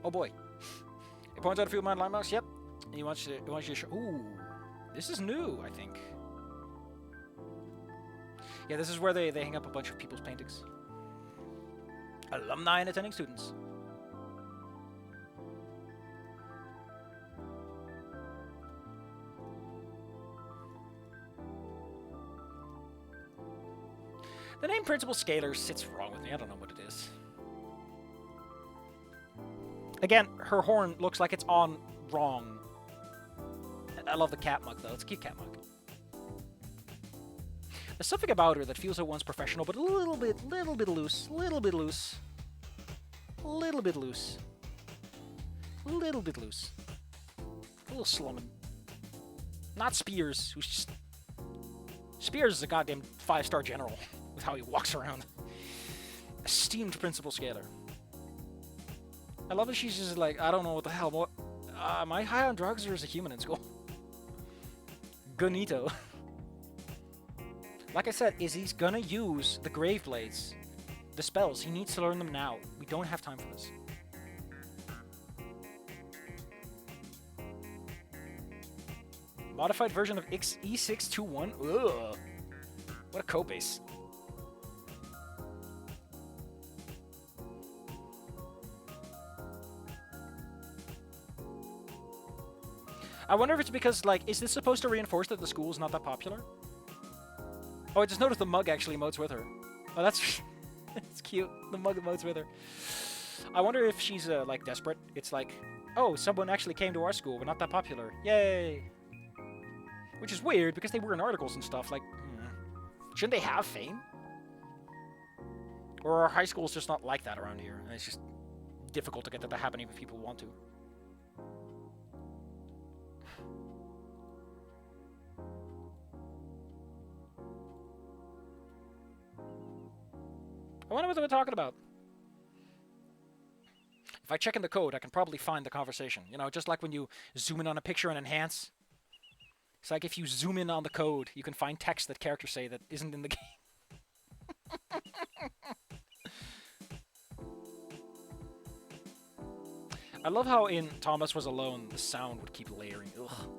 Oh boy. It points out a few of my landmarks. Yep. He wants you to show. Ooh. This is new, I think. Yeah, this is where they hang up a bunch of people's paintings. Alumni and attending students. The name Principal Scalar sits wrong with me. I don't know what it is. Again, her horn looks like it's on wrong. I love the cat mug, though. It's a cute cat mug. There's something about her that feels at once professional, but a little bit loose. Little bit loose. Little bit loose. Little bit loose. A little slumming. Not Spears, who's just... Spears is a goddamn 5-star general with how he walks around. Esteemed Principal Scalar. I love that she's just like, I don't know what the hell. What, am I high on drugs or is a human in school? Gunito. Like I said, Izzy's gonna use the Grave Blades. The spells. He needs to learn them now. We don't have time for this. Modified version of E621. Ugh. What a code base. I wonder if it's because, like, is this supposed to reinforce that the school's not that popular? Oh, I just noticed the mug actually emotes with her. Oh, that's that's cute. The mug emotes with her. I wonder if she's, like, desperate. It's like, oh, someone actually came to our school, but not that popular. Yay! Which is weird, because they were in articles and stuff. Like, shouldn't they have fame? Or are high schools just not like that around here? And it's just difficult to get that to happen even if people want to. I wonder what they were talking about. If I check in the code, I can probably find the conversation. You know, just like when you zoom in on a picture and enhance. It's like if you zoom in on the code, you can find text that characters say that isn't in the game. I love how in Thomas Was Alone, the sound would keep layering. Ugh.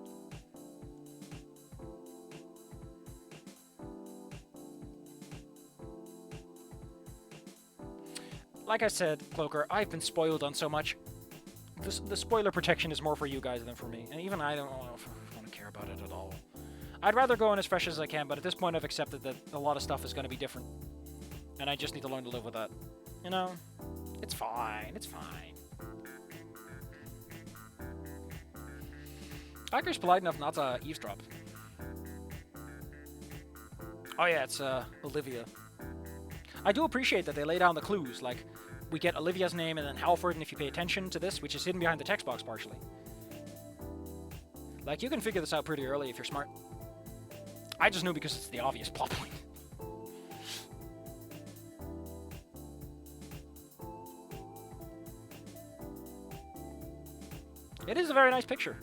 Like I said, Cloaker, I've been spoiled on so much. The spoiler protection is more for you guys than for me. And even I don't know if I want to care about it at all. I'd rather go in as fresh as I can, but at this point I've accepted that a lot of stuff is going to be different. And I just need to learn to live with that. You know? It's fine. It's fine. Hacker's polite enough not to eavesdrop. Oh yeah, it's Olivia. I do appreciate that they lay down the clues, like, we get Olivia's name and then Halford, and if you pay attention to this, which is hidden behind the text box partially. Like, you can figure this out pretty early if you're smart. I just knew because it's the obvious plot point. It is a very nice picture.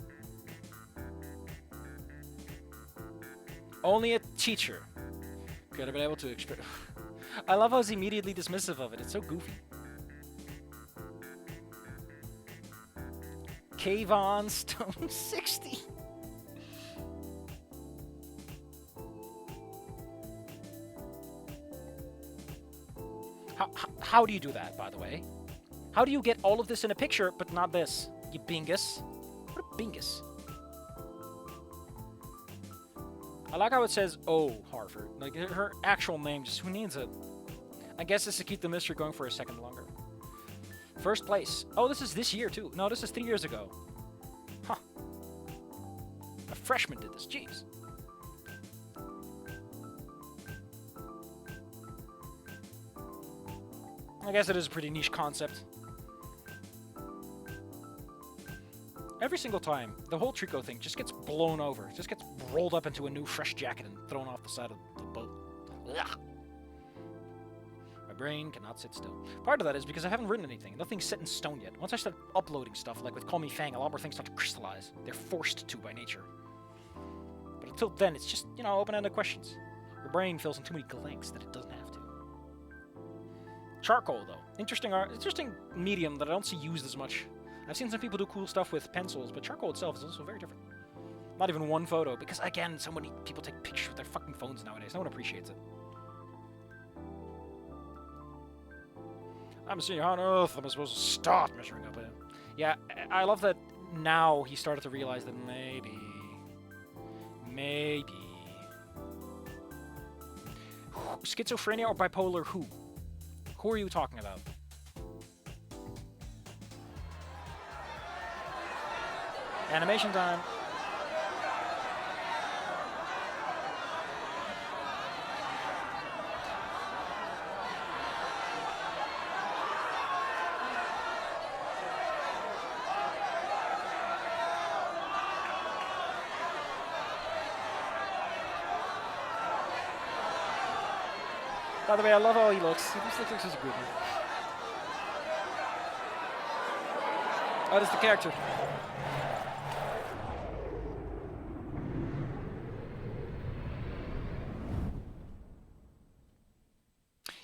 Only a teacher could have been able to experience. I love how he's immediately dismissive of it. It's so goofy. Kayvon Stone 60. How do you do that, by the way? How do you get all of this in a picture, but not this? You bingus. What a bingus. I like how it says, oh, Harvard. Like, her actual name, just who needs it? I guess it's to keep the mystery going for a second longer. First place. Oh, this is this year, too. No, this is 3 years ago. Huh. A freshman did this. Jeez. I guess it is a pretty niche concept. Every single time, the whole Trico thing just gets blown over. It just gets rolled up into a new fresh jacket and thrown off the side of the boat. Ugh. My brain cannot sit still. Part of that is because I haven't written anything. Nothing's set in stone yet. Once I start uploading stuff, like with Call Me Fang, a lot more things start to crystallize. They're forced to by nature. But until then, it's just, you know, open-ended questions. Your brain fills in too many blanks that it doesn't have to. Charcoal, though. Interesting art, interesting medium that I don't see used as much. I've seen some people do cool stuff with pencils, but charcoal itself is also very different. Not even one photo, because again, so many people take pictures with their fucking phones nowadays. No one appreciates it. I'm seeing how on earth am I supposed to start measuring up? Yeah, I love that now he started to realize that maybe... Schizophrenia or bipolar who? Who are you talking about? Animation time. By the way, I love how he looks. He just looks like such a good one. Oh, that's the character.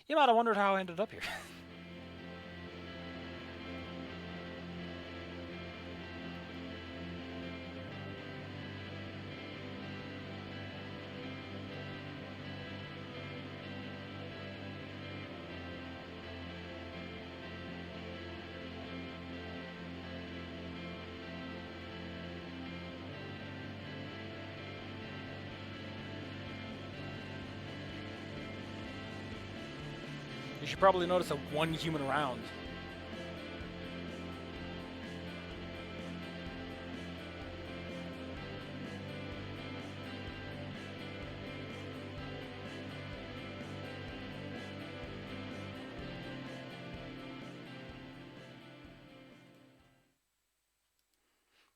You might have wondered how I ended up here. You should probably notice that one human around.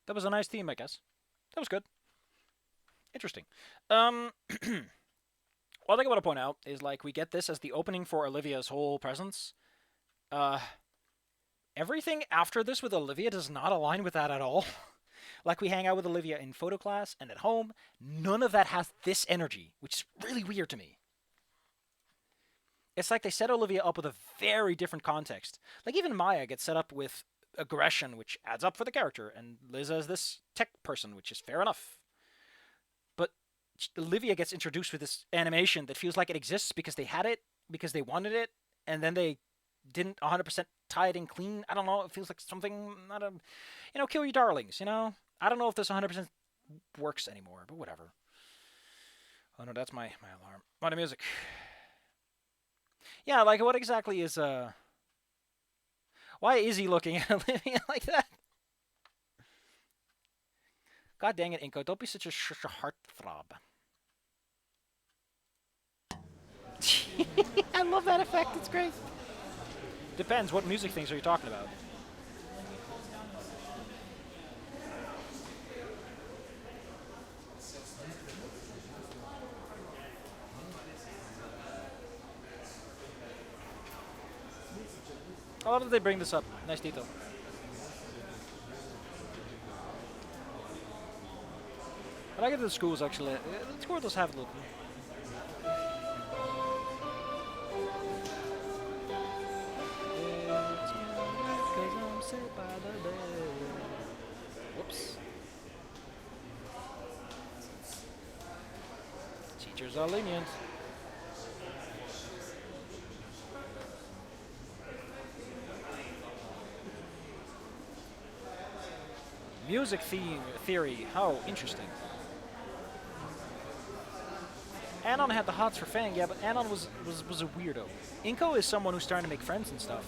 That was a nice theme, I guess. That was good. Interesting. One thing I want to point out is, like, we get this as the opening for Olivia's whole presence. Everything after this with Olivia does not align with that at all. Like, we hang out with Olivia in photo class and at home. None of that has this energy, which is really weird to me. It's like they set Olivia up with a very different context. Like, even Maya gets set up with aggression, which adds up for the character, and Liz as this tech person, which is fair enough. But Olivia gets introduced with this animation that feels like it exists because they had it, because they wanted it, and then they didn't 100% tie it in clean. I don't know. It feels like something, not a, you know, kill your darlings, you know? I don't know if this 100% works anymore, but whatever. Oh no, that's my alarm. What music? Yeah, like, what exactly is, why is he looking at Olivia like that? God dang it, Inko, don't be such a heartthrob. I love that effect, it's great. Depends, what music things are you talking about? I love that they bring this up. Nice detail. I like it in the schools, actually. The school does have a little. Whoops. Teachers are lenient. Music theory. How interesting. Anon had the hots for Fang, yeah, but Anon was a weirdo. Inko is someone who's starting to make friends and stuff.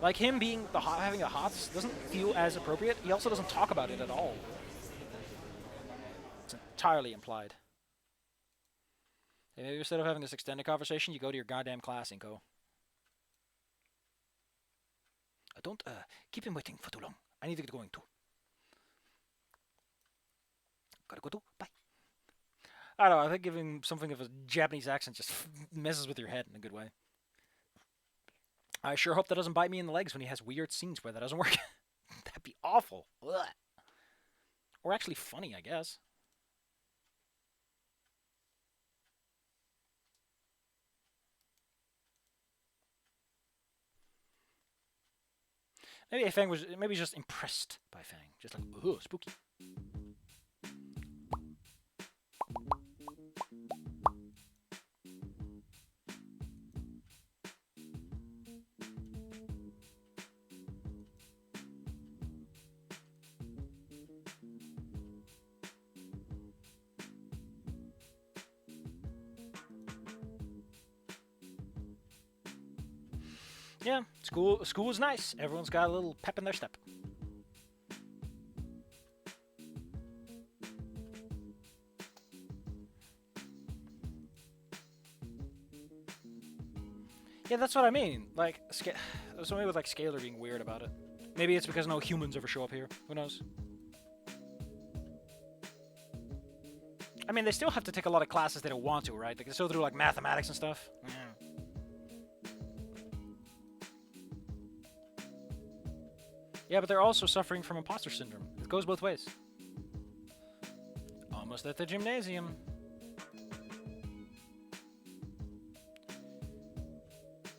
Like, him being having a hots doesn't feel as appropriate. He also doesn't talk about it at all. It's entirely implied. Hey, maybe instead of having this extended conversation, you go to your goddamn class, Inko. Don't keep him waiting for too long. I need to get going too. Gotta go too. Bye. I don't know, I think giving something of a Japanese accent just messes with your head in a good way. I sure hope that doesn't bite me in the legs when he has weird scenes where that doesn't work. That'd be awful. Ugh. Or actually funny, I guess. Maybe Fang was maybe just impressed by Fang, just like, ooh, spooky. Yeah, school is nice. Everyone's got a little pep in their step. Yeah, that's what I mean. Like, there's something with like Scalar being weird about it. Maybe it's because no humans ever show up here. Who knows? I mean, they still have to take a lot of classes they don't want to, right? Like, they still do like mathematics and stuff. Yeah. Yeah, but they're also suffering from imposter syndrome. It goes both ways. Almost at the gymnasium.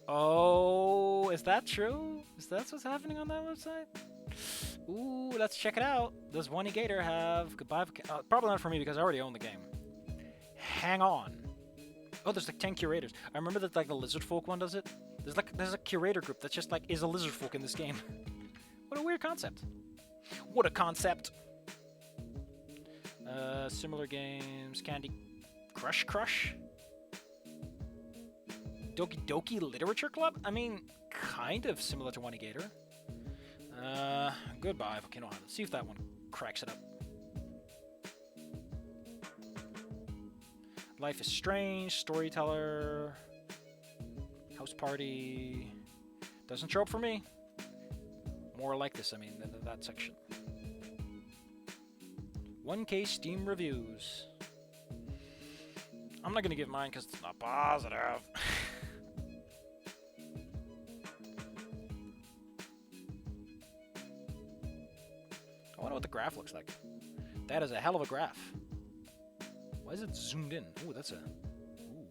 Oh, is that true? Is that what's happening on that website? Ooh, let's check it out. Does Wani Gator have goodbye? Probably not for me because I already own the game. Hang on. Oh, there's like 10 curators. I remember that like the lizard folk one does it. There's a curator group that's just like is a lizard folk in this game. What a weird concept. What a concept. Similar games. Candy Crush Crush. Doki Doki Literature Club? I mean, kind of similar to Wani Gator. Goodbye, Volcano Island. Let's see if that one cracks it up. Life is Strange, Storyteller, House Party. Doesn't show up for me. More like this, I mean, than that section. 1K Steam reviews. I'm not gonna give mine because it's not positive. I wonder what the graph looks like. That is a hell of a graph. Why is it zoomed in? Ooh, that's a... Ooh.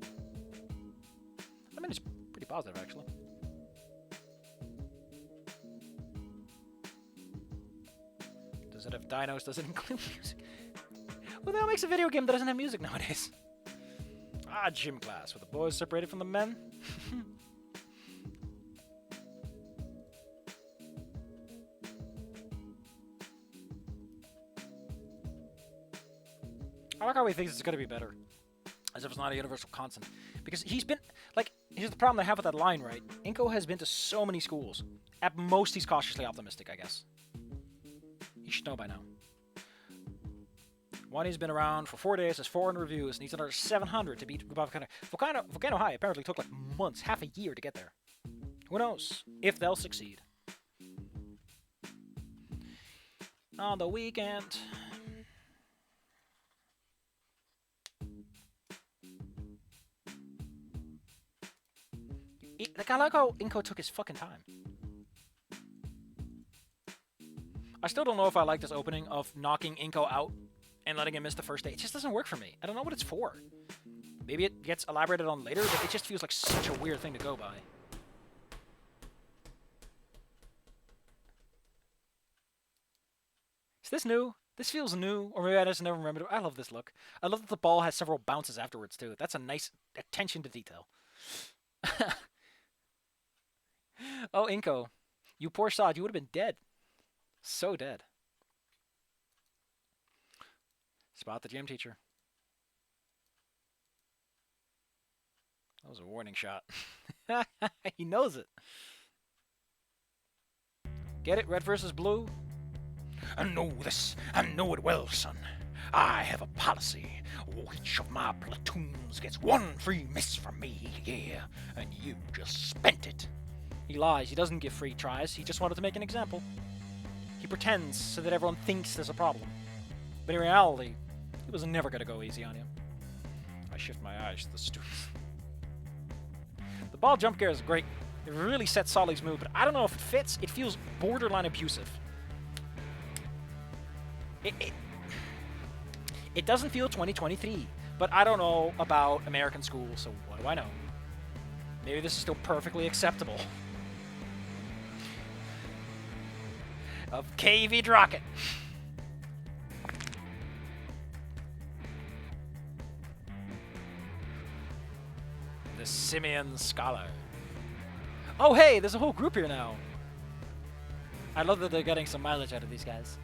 I mean, it's pretty positive, actually. Does it have dinos? Does it include music? Who the hell makes a video game that doesn't have music nowadays? Ah, gym class, with the boys separated from the men. I like how he thinks it's going to be better. As if it's not a universal constant. Because he's been... Like, here's the problem I have with that line, right? Inko has been to so many schools. At most, he's cautiously optimistic, I guess. He should know by now. Wani's been around for 4 days, has 400 reviews, needs another 700 to beat Volcano. Volcano High apparently took like months, half a year to get there. Who knows if they'll succeed. On the weekend... Like, I like how Inko took his fucking time. I still don't know if I like this opening of knocking Inko out and letting him miss the first day. It just doesn't work for me. I don't know what it's for. Maybe it gets elaborated on later, but it just feels like such a weird thing to go by. Is this new? This feels new, or maybe I just never remembered it. I love this look. I love that the ball has several bounces afterwards, too. That's a nice attention to detail. Oh, Inko. You poor sod. You would have been dead. So dead. Spot the gym teacher. That was a warning shot. He knows it. Get it? Red versus blue? I know this. I know it well, son. I have a policy. Each of my platoons gets one free miss from me, yeah. And you just spent it. He lies. He doesn't give free tries. He just wanted to make an example. He pretends so that everyone thinks there's a problem. But in reality, he was never going to go easy on you. I shift my eyes to the students. The ball jump scare is great. It really sets Solly's mood, but I don't know if it fits. It feels borderline abusive. It doesn't feel 2023, but I don't know about American schools, so what do I know? Maybe this is still perfectly acceptable. of KV Drocket. The Simian Scholar. Oh, hey, there's a whole group here now. I love that they're getting some mileage out of these guys.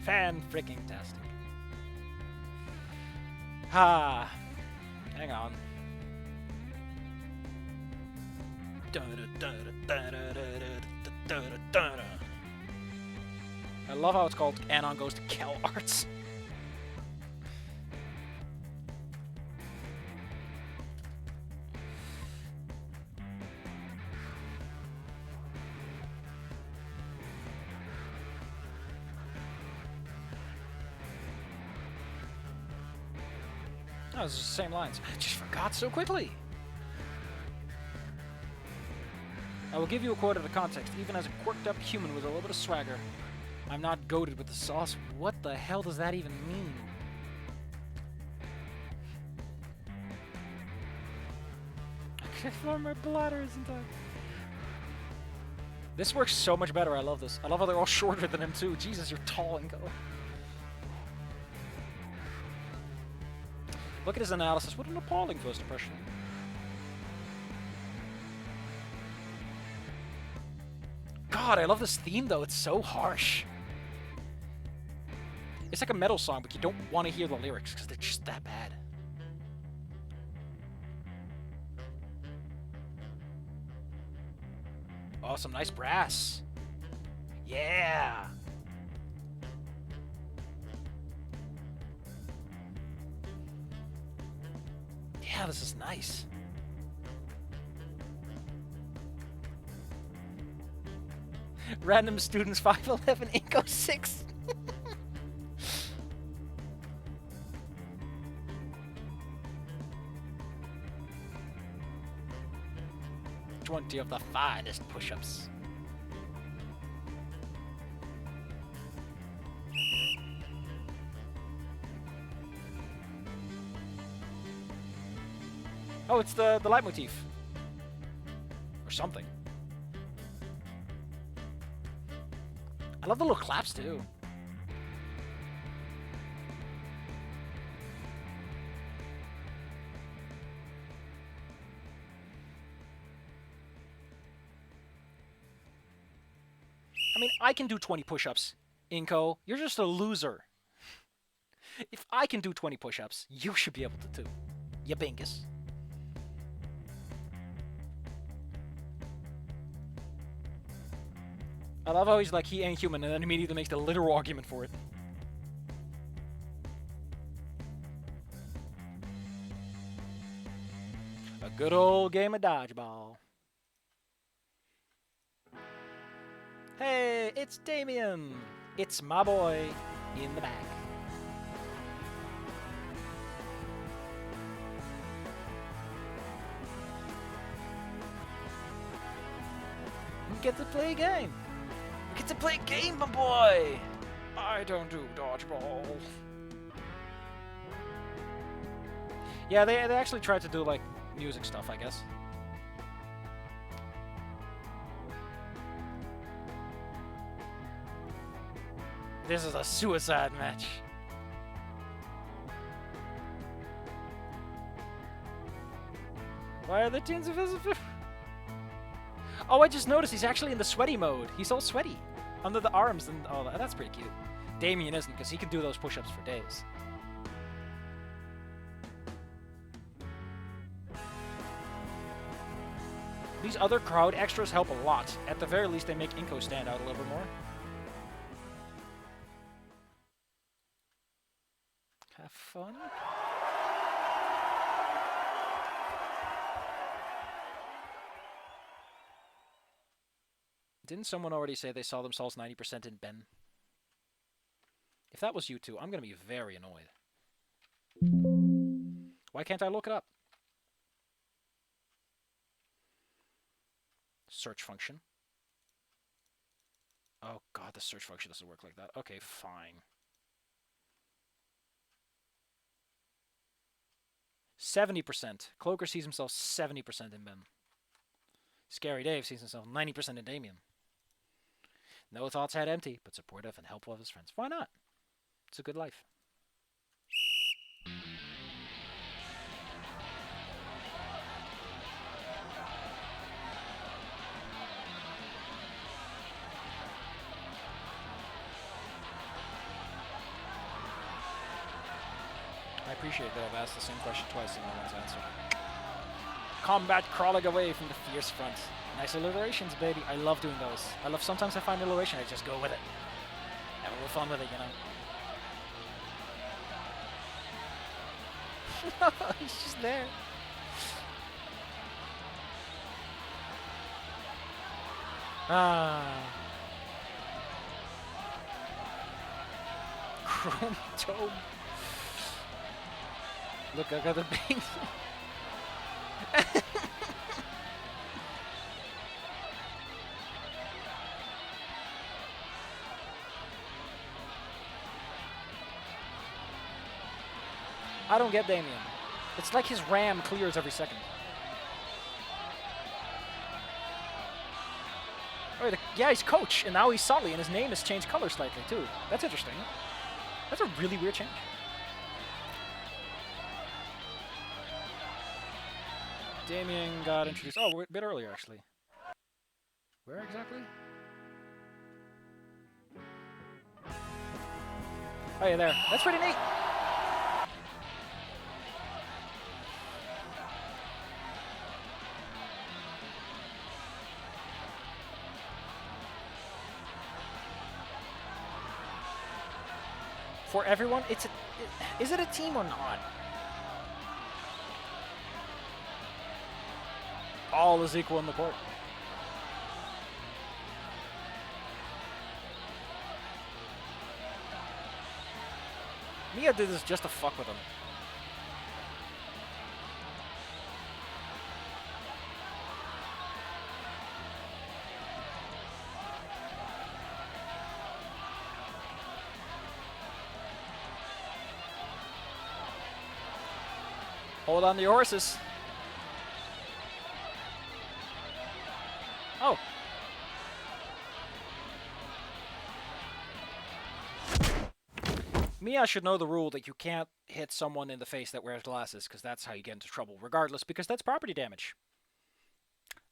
Fan-freaking-tastic. Ha! Hang on. I love how it's called Anon Goes to Cal Arts. Oh, it's the same lines. I just forgot so quickly. I will give you a quote out of context. Even as a quirked up human with a little bit of swagger, I'm not goated with the sauce. What the hell does that even mean? I can't form my bladder isn't I? This works so much better. I love this. I love how they're all shorter than him too. Jesus, you're tall and go. Look at his analysis. What an appalling first impression. God, I love this theme though. It's so harsh. It's like a metal song, but you don't want to hear the lyrics because they're just that bad. Oh, some nice brass. Yeah. Yeah, this is nice. Random students 511 Inco 6. 20 of the finest push-ups. Oh, it's the leitmotif. Or something. I love the little claps, too. I mean, I can do 20 push-ups, Inko. You're just a loser. If I can do 20 push-ups, you should be able to too. You bingus. I love how he's like, he ain't human, and then immediately makes the literal argument for it. A good old game of dodgeball. Hey, it's Damien! It's my boy in the back. We get to play a game! We get to play a game, my boy! I don't do dodgeball. Yeah, they actually tried to do, like, music stuff, I guess. This is a suicide match. Why are the teens invisible? Oh, I just noticed he's actually in the sweaty mode. He's all sweaty. Under the arms and all that. That's pretty cute. Damien isn't, because he can do those push-ups for days. These other crowd extras help a lot. At the very least, they make Inko stand out a little bit more. Have fun. Didn't someone already say they saw themselves 90% in Ben? If that was you two, I'm going to be very annoyed. Why can't I look it up? Search function. Oh god, the search function doesn't work like that. Okay, fine. 70%. Cloaker sees himself 70% in Ben. Scary Dave sees himself 90% in Damien. No thoughts head empty, but supportive and helpful of his friends. Why not? It's a good life. I appreciate that I've asked the same question twice and no one's answered. Combat crawling away from the fierce front. Nice alliterations, baby. I love doing those. I love sometimes I find alliteration, I just go with it. Have a little fun with it, you know? He's just there. Chrome Tome. Look, I got the big. I don't get Damien. It's like his RAM clears every second. Oh, yeah, he's Coach, and now he's Sully, and his name has changed color slightly, too. That's interesting. That's a really weird change. Damien got introduced. Oh, a bit earlier, actually. Where exactly? Oh, yeah, there. That's pretty neat. For everyone, is it a team or not? All is equal in the court. Mia did this just to fuck with him. Hold on to your horses. Oh. Mia should know the rule that you can't hit someone in the face that wears glasses, because that's how you get into trouble, regardless, because that's property damage.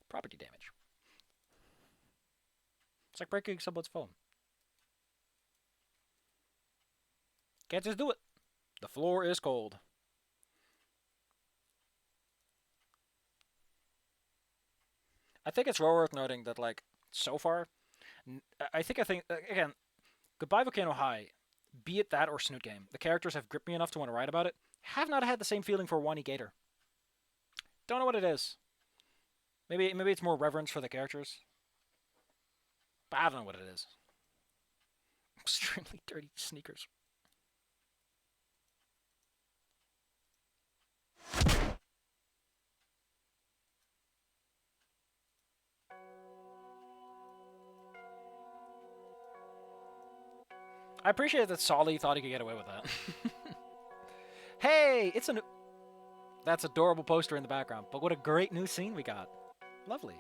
Property damage. It's like breaking someone's phone. Can't just do it. The floor is cold. I think it's well worth noting that, like, so far, I think, again, Goodbye Volcano High, be it that or Snoot Game, the characters have gripped me enough to want to write about it. Have not had the same feeling for Wani Gator. Don't know what it is. Maybe it's more reverence for the characters. But I don't know what it is. Extremely dirty sneakers. I appreciate that Solly thought he could get away with that. Hey, it's a new... That's adorable poster in the background, but what a great new scene we got. Lovely.